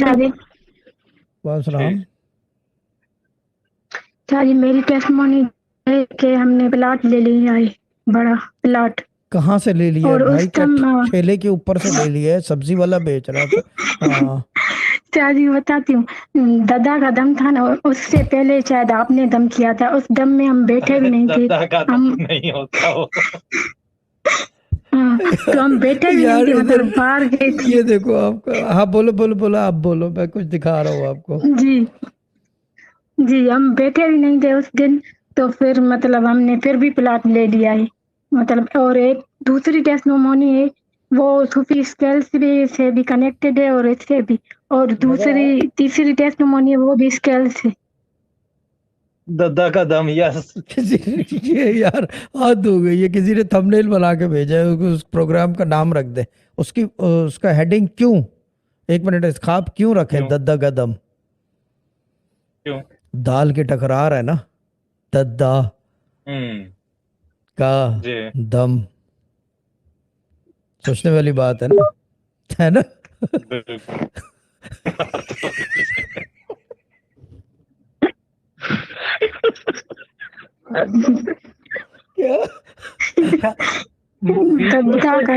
अच्छा जी, वाह जी। सलाम। अच्छा जी, मेरी टेस्टमोनी है कि हमने प्लाट ले लिया है, बड़ा प्लाट। कहाँ से ले लिया है और भाई? उस क्या टाइम ठेले के ऊपर से ले लिया है? सब्जी वाला बेच रहा था। हाँ। अच्छा जी बताती हूँ, दादा का दम था ना, उससे पहले शायद आपने दम किया था, उस दम में हम बैठे भी अरे नहीं थे। दद्दा का दम हम नहीं होता वो। हाँ, तो हम बैठे भी नहीं यार थे, इधर मतलब बाहर गए थे। ये देखो आपका। हाँ बोलो बोलो बोलो, आप बोलो, मैं कुछ दिखा रहा हूँ आपको। जी, जी, हम बैठे भी नहीं थे उस दिन, तो फिर मतलब हमने फिर भी प्लॉट ले लिया है। मतलब और एक दूसरी टेस्टिमोनी है, वो सूफी स्केल से भी कनेक्टेड है और इससे भी। और दूसरी तीसरी टेस्टिमोनी है, वो भी स्केल से। दद्दा का दम, यस। किसी ये यार हद हो गई है। किसी ने थंबनेल बना के भेजा है, उस प्रोग्राम का नाम रख दे। उसकी उसका हेडिंग क्यों, एक मिनट, इस खाप क्यों रखे क्यों? दद्दा का दम? क्यों? दाल की टकरार है ना, दद्दा हम्म। का जी। दम। सोचने वाली बात है ना? बिल्कुल। क्या? दद्दा का